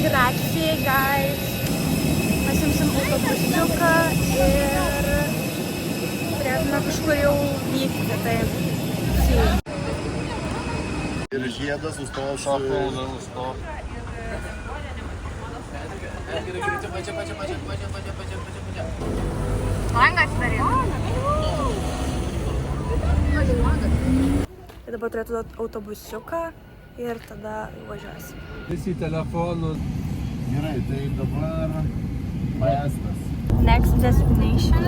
Grazie, guys. Pasimsim autobusiuką ir turėtume kažkur jau vykti. Tai ir žiedas sustos. Langą atsidarė. Dabar turėtų autobusiuką ir tada važiuosim. Visi telefonų. Gerai, tai dabar maestas. Next destination.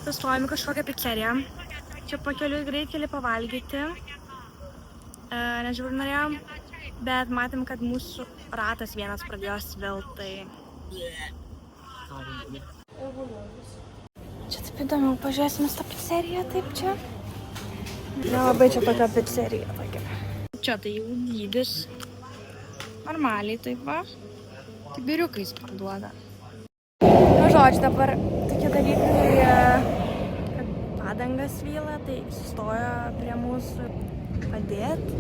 Sustojame kažkokią pizzeriją. Čia pakeliui greitkelį pavalgyti. Nežinau, norėjom, bet matėm, kad mūsų ratas vienas pradėjo svilt, tai... Čia taip įdomiau, pažiūrėsim tą pizzeriją, taip čia. Nelabai čia tokia pizzerija tokia. Čia tai jau dydis. Normaliai taip va. Tai biuriukais parduoda. Nu, žodžiu, dabar tokie dalykai, kad padangas vyla, tai sustojo prie mūsų padėti.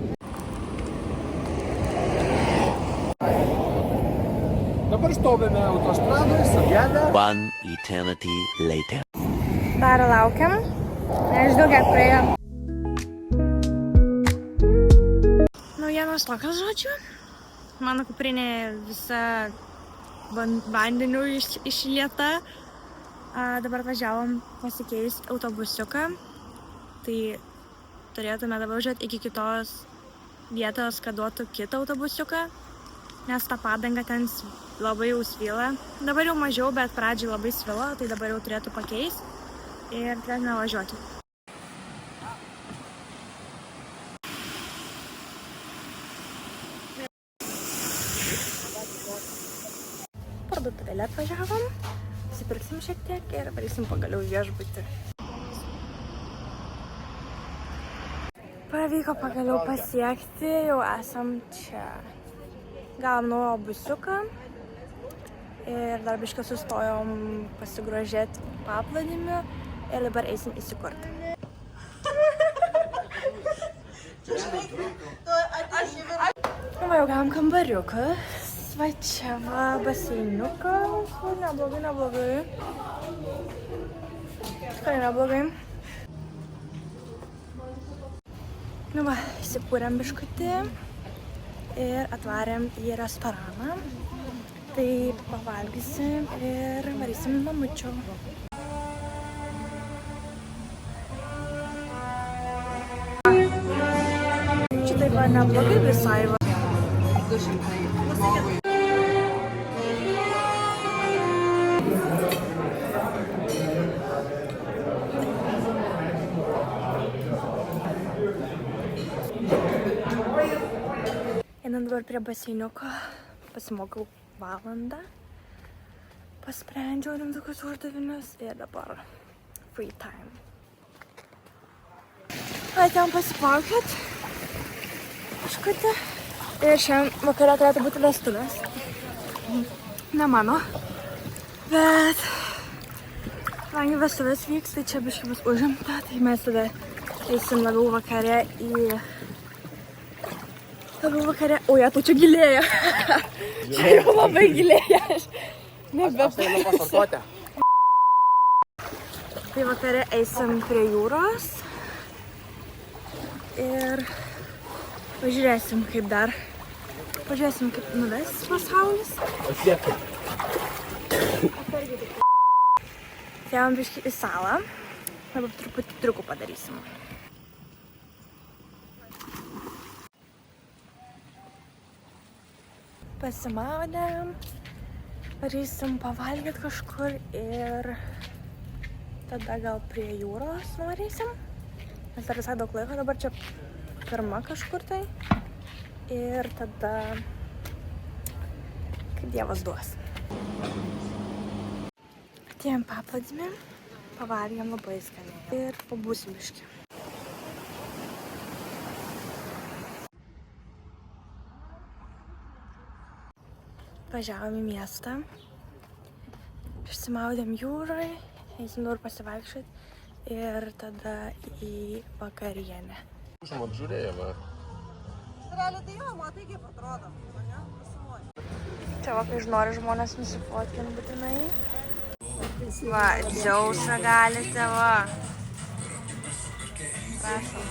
Dabar stovime autostradoje, Sagelė. One eternity later. Dar laukiam. Nežinau, kiek praėjo. Naujienos tokios, žodžiu. Mano kuprinė visa vandeniu išlieta. Dabar važiavom pasikeis autobusiuką. Tai turėtume dabar važiuoti iki kitos vietos, kad duotų kitą autobusiuką. Nes ta padanga ten labai jau svila. Dabar jau mažiau, bet pradžiai labai svilo, tai dabar jau turėtų pakeisti. Ir turėtume važiuoti. Parduotuvėlę atvažiavom, nusipirksim šiek tiek ir varysim pagaliau viešbutį. Pavyko pagaliau pasiekti, jau esam čia. Gavom naują busiuką ir dar biškį sustojom pasigrožėti paplūdimiu ir dabar eisim įsikurti. Va, jau gavom kambariuką. Va čia va baseiniukas. Neblogai. Tikrai neblogai. Nu va, įsikūrėm biškutį ir atvarėm į restoraną. Tai pavalgysim ir varysim namučių. Čia taip va neblogai visai va. Einam dabar prie baseiniuko, pasimokau valandą, pasprendžiau rimtukus uždavinius ir dabar free time. Atėjom pasiplaukiot kažkutį ir šiandien vakare turėtų būti vestuvės. Ne mano, bet kadangi vestuvės vyks, tai čia biškį bus užimta, tai mes tada eisim labiau vakare į... Oi, tu čia gilėja. Čia jau labai gilėja. Aš nebepasiu. Tai vakare eisim prie jūros. Ir pažiūrėsim, kaip dar. Pažiūrėsim, kaip nuves pasaulis. Atėjom biškį į salą. Dabar truputį triukų padarysim. Pasimaudėm, varysim pavalgyti kažkur ir tada gal prie jūros nuvarysim. Nes dar visai daug laiko, dabar čia pirma kažkur tai. Ir tada, kaip Dievas duos. Atėjom paplūdimį, pavalgėm labai skaniai ir pabūsim biškį. Važiavom į miestą, išsimaudėm jūrai, eisim dabar pasivaikščioti ir tada į vakarienę. Žinoma, apžiūrėjome. Realiai tai jo, matai kaip atrodo, mane pasumoji. Čia va, kai nori žmonės nusifotkint būtinai. Va, Dzeusą galite, va. Prašom.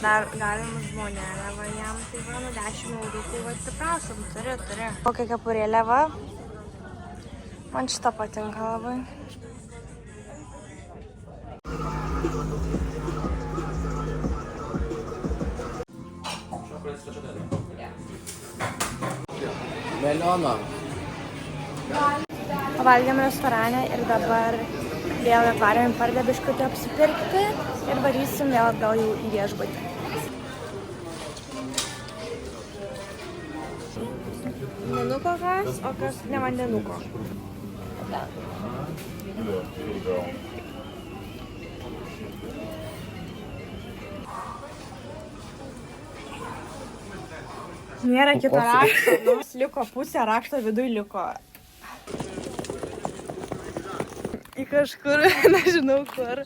Dar galim žmonelę, va, jam tai va, nu 10 eurų, tai va, tai prašom, turi. Kokia kepurėlė, va. Man šitą patinka labai. Melioną. Pavalgėm restorane ir dabar vėl akvarium pardė biškutį apsipirkti ir varysim vėl atgal jau į viešbutį. Vandenuko kas, o kas ne vandenuko. Nėra kito rakšto, nors liko pusė rakšto, viduj liko į kažkur, nežinau kur.